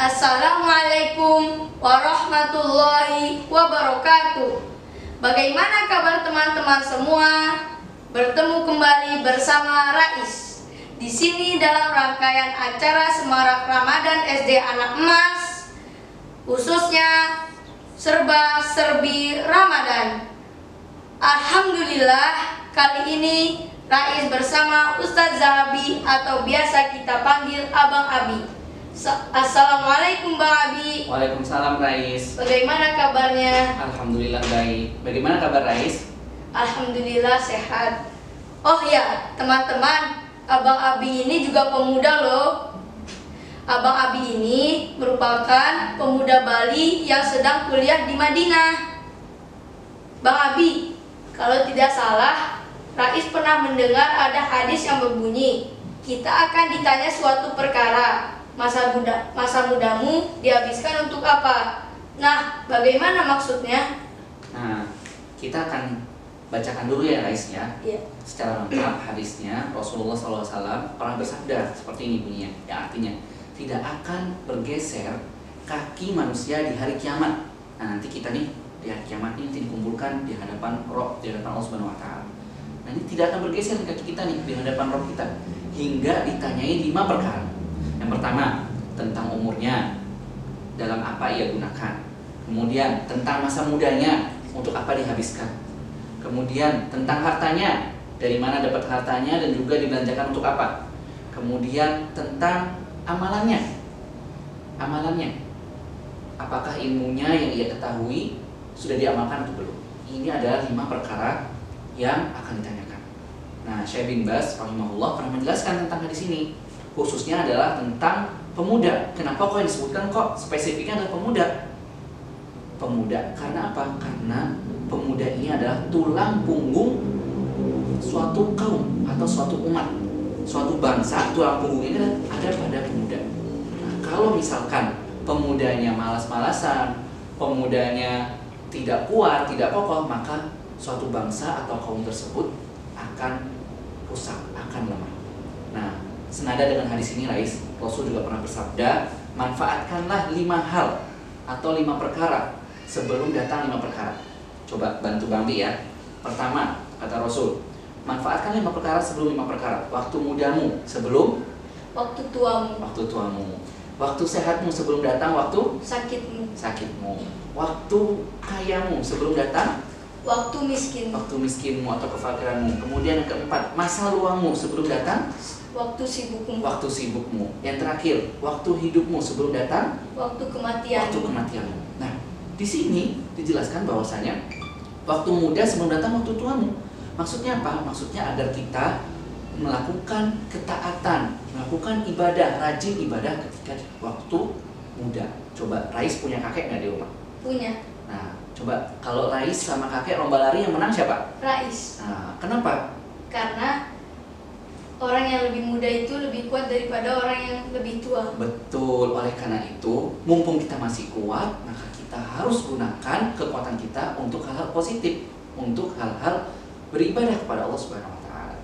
Assalamualaikum warahmatullahi wabarakatuh. Bagaimana kabar teman-teman semua? Bertemu kembali bersama Rais. Di sini dalam rangkaian acara Semarak Ramadan SD Anak Emas, khususnya serba-serbi Ramadan. Alhamdulillah, kali ini Rais bersama Ustadz Zahabi atau biasa kita panggil Abang Abi. Assalamualaikum Bang Abi. Waalaikumsalam Rais. Bagaimana kabarnya? Alhamdulillah baik. Bagaimana kabar Rais? Alhamdulillah sehat. Oh ya teman-teman, Abang Abi ini juga pemuda loh. Abang Abi ini merupakan pemuda Bali yang sedang kuliah di Madinah. Bang Abi, kalau tidak salah, Rais pernah mendengar ada hadis yang berbunyi, kita akan ditanya suatu perkara. Masa mudamu dihabiskan untuk apa? Nah, bagaimana maksudnya? Nah, kita akan bacakan dulu ya Rais ya. Iya. Secara lengkap hadisnya Rasulullah SAW pernah bersabda seperti ini bunyinya. Yang artinya tidak akan bergeser kaki manusia di hari kiamat. Nah, nanti kita nih di hari kiamat ini dikumpulkan di hadapan Rob, di hadapan Allah Subhanahu Wa Taala. Nah, ini tidak akan bergeser kaki kita nih di hadapan Rob kita hingga ditanyai 5 perkara. Yang pertama, tentang umurnya, dalam apa ia gunakan. Kemudian, tentang masa mudanya, untuk apa dihabiskan. Kemudian, tentang hartanya, dari mana dapat hartanya dan juga dibelanjakan untuk apa. Kemudian, tentang amalannya. Apakah ilmunya yang ia ketahui sudah diamalkan atau belum. Ini adalah 5 perkara yang akan ditanyakan. Nah, Syekh bin Baz rahimahullah pernah menjelaskan tentang hadis ini. Khususnya adalah tentang pemuda. Kenapa kok yang disebutkan kok spesifiknya adalah pemuda? Pemuda, karena apa? Karena pemuda ini adalah tulang punggung suatu kaum atau suatu umat, suatu bangsa. Tulang punggung ini ada pada pemuda. Nah, kalau misalkan pemudanya malas-malasan, pemudanya tidak kuat, tidak kokoh, maka suatu bangsa atau kaum tersebut akan rusak, akan lemah. Nah, senada dengan hadis ini Rais, Rasul juga pernah bersabda, manfaatkanlah 5 hal atau 5 perkara sebelum datang 5 perkara. Coba bantu Bang Bi ya. Pertama, kata Rasul, manfaatkan 5 perkara sebelum 5 perkara. Waktu mudamu sebelum Waktu tuamu. Waktu tuamu. Waktu sehatmu sebelum datang waktu Sakitmu. Waktu kayamu sebelum datang Waktu miskinmu. waktu miskinmu atau kefakiranmu. Kemudian yang keempat, masa luangmu sebelum datang Waktu sibukmu. waktu sibukmu. Yang terakhir, waktu hidupmu sebelum datang Waktu kematianmu. waktu kematianmu. Nah, di sini dijelaskan bahwasanya waktu muda sebelum datang waktu tuamu. Maksudnya apa? Maksudnya agar kita melakukan ketaatan, melakukan ibadah, rajin ibadah ketika waktu muda. Coba Rais punya kakek nggak di rumah? Punya. Nah, coba kalau Rais sama kakek lomba lari yang menang siapa? Rais. Nah, kenapa? Karena orang yang lebih muda itu lebih kuat daripada orang yang lebih tua. Betul, oleh karena itu, mumpung kita masih kuat, maka kita harus gunakan kekuatan kita untuk hal-hal positif, untuk hal-hal beribadah kepada Allah Subhanahu Wa Taala.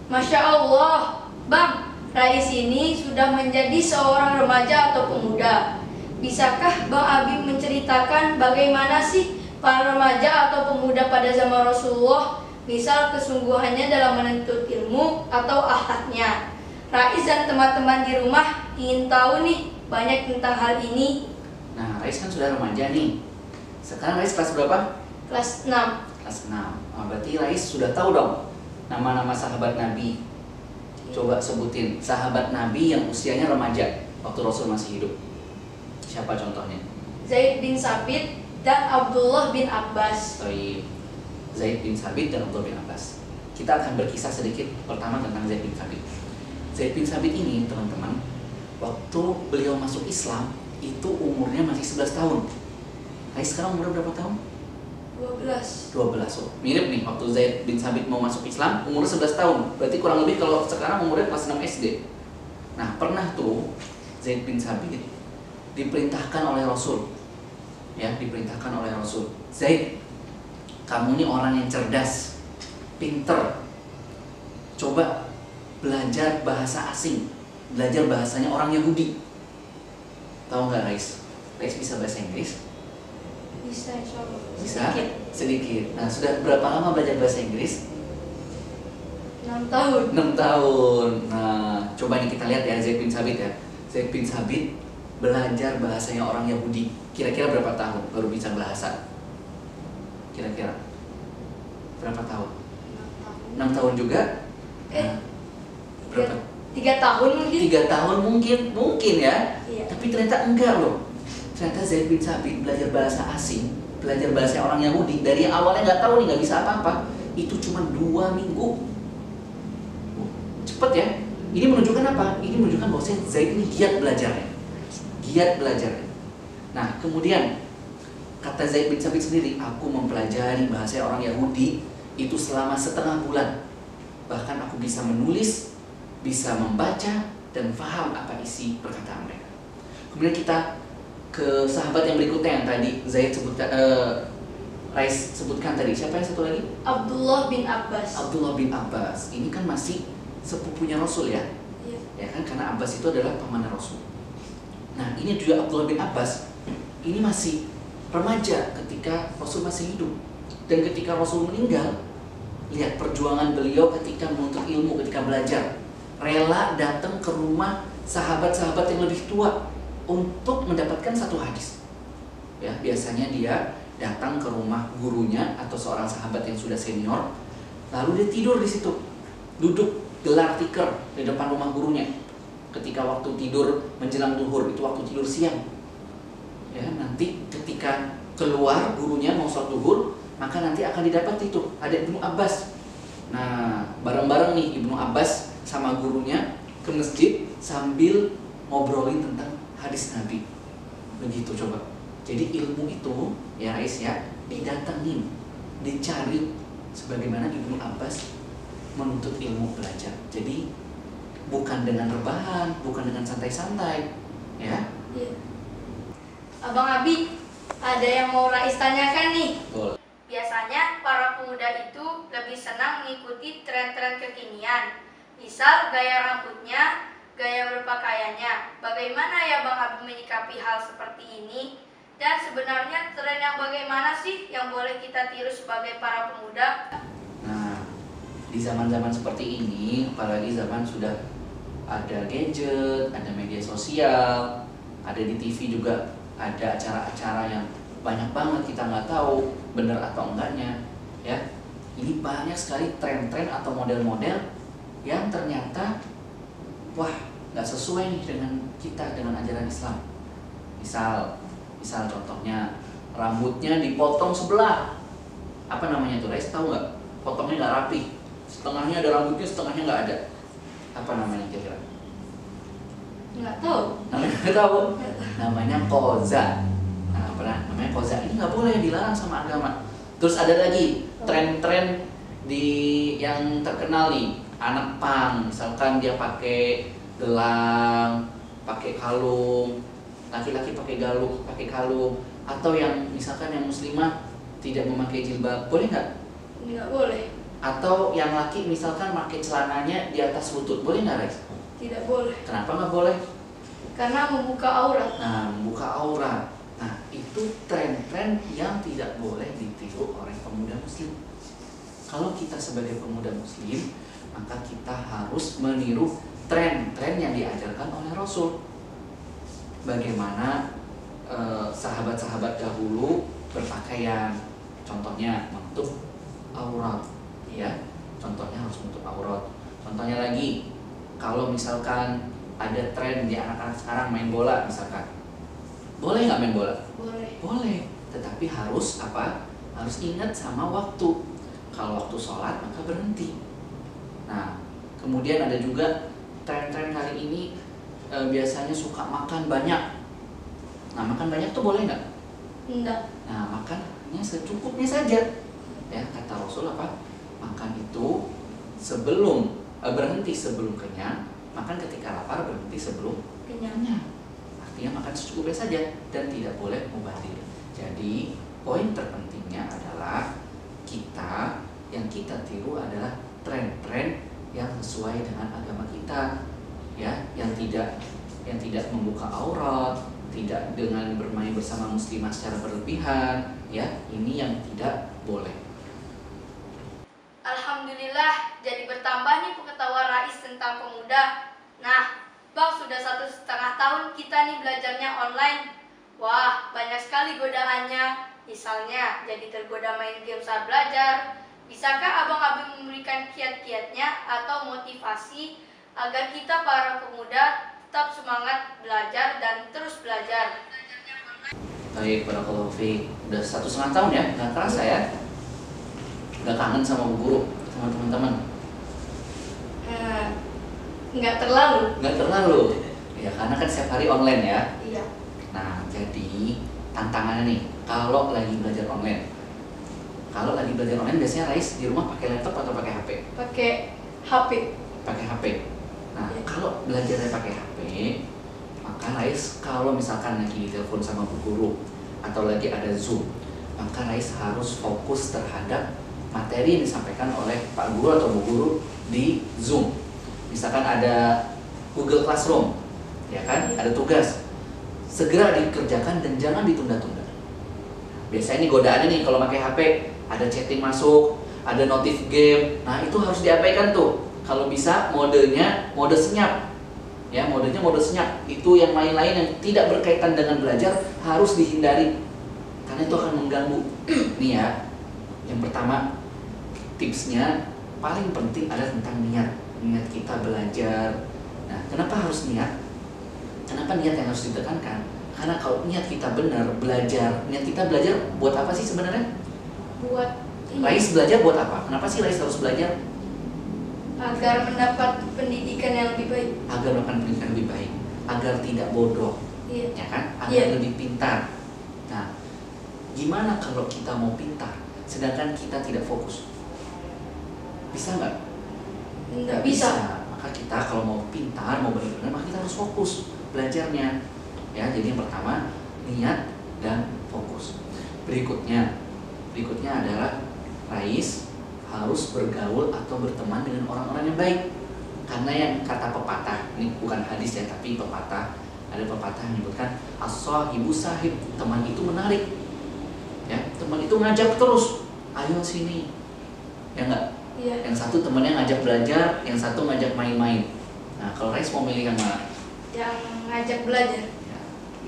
Masya Allah, Bang, Rais ini sudah menjadi seorang remaja atau pemuda. Bisakah Bang Abi menceritakan bagaimana sih para remaja atau pemuda pada zaman Rasulullah? Misal kesungguhannya dalam menuntut ilmu atau akhlaknya. Rais dan teman-teman di rumah ingin tahu nih banyak tentang hal ini. Nah, Rais kan sudah remaja nih. Sekarang Rais kelas berapa? Kelas 6. Kelas 6. Nah, berarti Rais sudah tahu dong nama-nama sahabat Nabi. Coba sebutin sahabat Nabi yang usianya remaja waktu Rasul masih hidup. Siapa contohnya? Zaid bin Sabit dan Abdullah bin Abbas. Baik. Zaid bin Sabit dan Abdullah bin Abbas. Kita akan berkisah sedikit pertama tentang Zaid bin Sabit. Zaid bin Sabit ini, teman-teman, waktu beliau masuk Islam itu umurnya masih 11 tahun. Sekarang umurnya berapa tahun? 12. 12. Oh, mirip nih waktu Zaid bin Sabit mau masuk Islam umur 11 tahun. Berarti kurang lebih kalau sekarang umurnya kelas 6 SD. Nah, pernah tuh Zaid bin Sabit diperintahkan oleh Rasul. Ya, diperintahkan oleh Rasul. Zaid, kamu ini orang yang cerdas, pinter. Coba belajar bahasa asing, belajar bahasanya orang Yahudi. Tahu nggak Rais? Rais bisa bahasa Inggris? Bisa, insya Allah. Bisa? Sedikit. Nah, sudah berapa lama belajar bahasa Inggris? 6 tahun. 6 tahun. Nah, coba nih kita lihat ya Zaid bin Sabit ya. Zaid bin Sabit belajar bahasanya orang Yahudi. Kira-kira berapa tahun baru bisa bahasa? Kira-kira berapa tahun? 6 tahun juga? Nah, berapa? 3 tahun mungkin. 3 tahun mungkin ya. Iya. Tapi ternyata enggak loh. Ternyata Zaid bin Sabit belajar bahasa asing, belajar bahasa orang Yahudi dari awalnya nggak tahu nih, nggak bisa apa-apa. Itu cuma 2 minggu. Cepet ya. Ini menunjukkan apa? Ini menunjukkan bahwa Zaid ini giat belajarnya. Giat belajarnya. Nah, kemudian kata Zaid bin Sabit sendiri, aku mempelajari bahasa orang Yahudi itu selama setengah bulan. Bahkan aku bisa menulis, bisa membaca, dan paham apa isi perkataan mereka. Kemudian kita ke sahabat yang berikutnya yang tadi Zaid sebutkan, Rais sebutkan tadi. Siapa yang satu lagi? Abdullah bin Abbas. Abdullah bin Abbas. Ini kan masih sepupunya Rasul ya. Iya. Ya kan, karena Abbas itu adalah paman Rasul. Nah, ini juga Abdullah bin Abbas. Ini masih remaja ketika Rasul masih hidup. Dan ketika Rasul meninggal, lihat perjuangan beliau ketika menuntut ilmu, ketika belajar. Rela datang ke rumah sahabat-sahabat yang lebih tua untuk mendapatkan satu hadis. Ya, biasanya dia datang ke rumah gurunya atau seorang sahabat yang sudah senior, lalu dia tidur di situ, duduk gelar tikar di depan rumah gurunya. Ketika waktu tidur menjelang duhur, itu waktu tidur siang. Ya, nanti ketika keluar gurunya mau sholat duhur, maka nanti akan didapat itu ada Ibnu Abbas. Nah, bareng-bareng nih Ibnu Abbas sama gurunya ke masjid sambil ngobrolin tentang hadis Nabi. Begitu coba. Jadi ilmu itu ya Rais ya, didatengin, dicari sebagaimana Ibnu Abbas menuntut ilmu belajar. Jadi bukan dengan rebahan, bukan dengan santai-santai, ya. Iya. Abang Abi, ada yang mau Rais tanyakan nih. Boleh. Biasanya para pemuda itu lebih senang mengikuti tren-tren kekinian. Misal gaya rambutnya, gaya berpakaiannya. Bagaimana ya Bang Abi menyikapi hal seperti ini? Dan sebenarnya tren yang bagaimana sih yang boleh kita tiru sebagai para pemuda? Nah, di zaman-zaman seperti ini, apalagi zaman sudah ada gadget, ada media sosial, ada di TV juga ada acara-acara yang banyak banget kita nggak tahu benar atau enggaknya, ya. Ini banyak sekali tren-tren atau model-model yang ternyata wah nggak sesuai nih dengan kita, dengan ajaran Islam. Misal contohnya rambutnya dipotong sebelah, apa namanya tuh Rais, tahu nggak? Potongnya nggak rapi, setengahnya ada rambutnya, setengahnya nggak ada. Apa namanya kira-kira? Nggak tahu. Namanya nggak tahu. Namanya koza. Nah, namanya koza ini nggak boleh, dilarang sama agama. Terus ada lagi tren-tren di yang terkenal nih, anak pang, misalkan dia pakai gelang, pakai kalung, laki-laki pakai kalung, atau yang misalkan yang muslimah tidak memakai jilbab, boleh nggak? Nggak boleh. Atau yang laki misalkan pakai celananya di atas lutut, boleh nggak Rais? Tidak boleh. Kenapa nggak boleh? Karena membuka aurat. Nah, membuka aurat. Nah, itu tren-tren yang tidak boleh ditiru oleh pemuda muslim. Kalau kita sebagai pemuda muslim, maka kita harus meniru tren-tren yang diajarkan oleh Rasul. Bagaimana sahabat-sahabat dahulu berpakaian, contohnya menutup aurat, ya. Contohnya harus menutup aurat. Contohnya lagi, kalau misalkan ada tren di anak-anak sekarang main bola misalkan, boleh nggak main bola? Boleh. Boleh, tetapi harus apa? Harus ingat sama waktu. Kalau waktu sholat maka berhenti. Nah, kemudian ada juga tren-tren kali ini biasanya suka makan banyak. Nah, makan banyak tuh boleh nggak? Enggak. Nah, makannya secukupnya saja. Ya, kata Rasul apa? Makan itu berhenti sebelum kenyang, makan ketika lapar, berhenti sebelum Kenyang. Artinya makan secukupnya saja dan tidak boleh mubazir. Jadi, poin terpentingnya adalah yang kita tiru adalah tren-tren yang sesuai dengan agama kita, ya, yang tidak membuka aurat, tidak dengan bermain bersama muslimah secara berlebihan, ya. Ini yang tidak boleh. Alhamdulillah, jadi bertambah nih pengetahuan Rais tentang pemuda. Nah, Bang, sudah 1,5 tahun kita nih belajarnya online. Wah, banyak sekali godaannya. Misalnya, jadi tergoda main game saat belajar. Bisakah abang-abang memberikan kiat-kiatnya atau motivasi agar kita para pemuda tetap semangat belajar dan terus belajar? Baik, barakallahu fiik. Udah 1,5 tahun ya, nggak kerasa ya. Udah kangen sama bu guru, sama teman-teman. Nggak terlalu. Nggak terlalu. Ya, karena kan setiap hari online ya. Iya. Nah, jadi tantangannya nih, kalau lagi belajar online. Kalau lagi belajar online biasanya Rais di rumah pakai laptop atau pakai HP? Pakai HP. Pakai HP. Nah, Iya. kalau belajarnya pakai HP, maka Rais kalau misalkan lagi ditelepon sama bu guru atau lagi ada Zoom, maka Rais harus fokus terhadap materi yang disampaikan oleh Pak Guru atau Bu Guru di Zoom. Misalkan ada Google Classroom, ya kan? Ada tugas, segera dikerjakan dan jangan ditunda-tunda. Biasanya ini godaannya nih kalau pakai HP, ada chatting masuk, ada notif game. Nah, itu harus diabaikan tuh. Kalau bisa modenya mode senyap. Ya, modenya mode senyap. Itu yang lain-lain yang tidak berkaitan dengan belajar harus dihindari. Karena itu akan mengganggu. Nih ya. Yang pertama, tipsnya paling penting adalah tentang niat. Niat kita belajar. Nah, kenapa harus niat? Kenapa niat yang harus ditekankan? Karena kalau niat kita benar belajar, niat kita belajar buat apa sih sebenarnya? Buat Rais belajar buat apa? Kenapa sih Rais harus belajar? agar mendapat pendidikan yang lebih baik. Agar melakukan pendidikan lebih baik, agar tidak bodoh, Iya. ya kan? Agar Iya. lebih pintar. Nah, gimana kalau kita mau pintar, sedangkan kita tidak fokus? Bisa nggak? Nggak bisa. Maka kita kalau mau pintar, mau benar-benar, maka kita harus fokus belajarnya. Ya, jadi yang pertama niat dan fokus. Berikutnya adalah Rais harus bergaul atau berteman dengan orang-orang yang baik. Karena yang kata pepatah, ini bukan hadis ya, tapi pepatah. Ada pepatah yang menyebutkan as-sahibu sahib, teman itu menarik. Ya, teman itu ngajak terus, ayo sini. Ya enggak? Iya. Yang satu temannya ngajak belajar, yang satu ngajak main-main. Nah, kalau Rais mau milih yang mana? Yang ngajak belajar. Ya,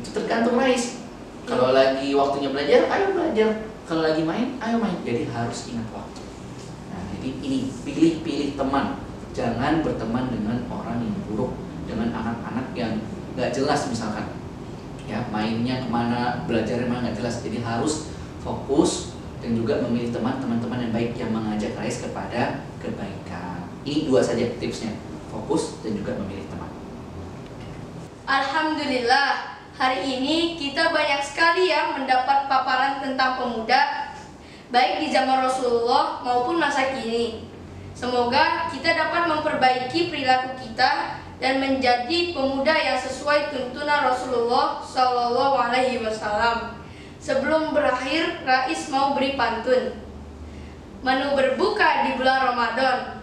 itu tergantung Rais. Kalau lagi waktunya belajar, ayo belajar. Kalau lagi main, ayo main. Jadi harus ingat waktu. Nah, jadi ini pilih-pilih teman. Jangan berteman dengan orang yang buruk, dengan anak-anak yang nggak jelas misalkan. Ya, mainnya kemana, belajarnya mana nggak jelas. Jadi harus fokus dan juga memilih teman-teman yang baik yang mengajak Rais kepada kebaikan. Ini 2 saja tipsnya, fokus dan juga memilih teman. Alhamdulillah, hari ini kita banyak sekali yang mendapat paparan tentang pemuda, baik di zaman Rasulullah maupun masa kini. Semoga kita dapat memperbaiki perilaku kita dan menjadi pemuda yang sesuai tuntunan Rasulullah Shallallahu Alaihi Wasallam. Sebelum berakhir, Rais mau beri pantun. Menu berbuka di bulan Ramadan,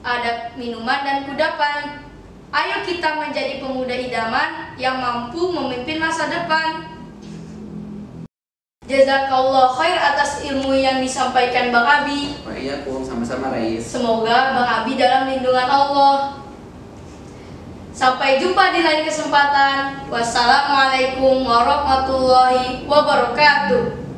ada minuman dan kudapan. Ayo kita menjadi pemuda idaman yang mampu memimpin masa depan. Jazakallah khair atas ilmu yang disampaikan Bang Abi. Wa'iyyakum, sama-sama Rais. Semoga Bang Abi dalam lindungan Allah. Sampai jumpa di lain kesempatan. Wassalamualaikum warahmatullahi wabarakatuh.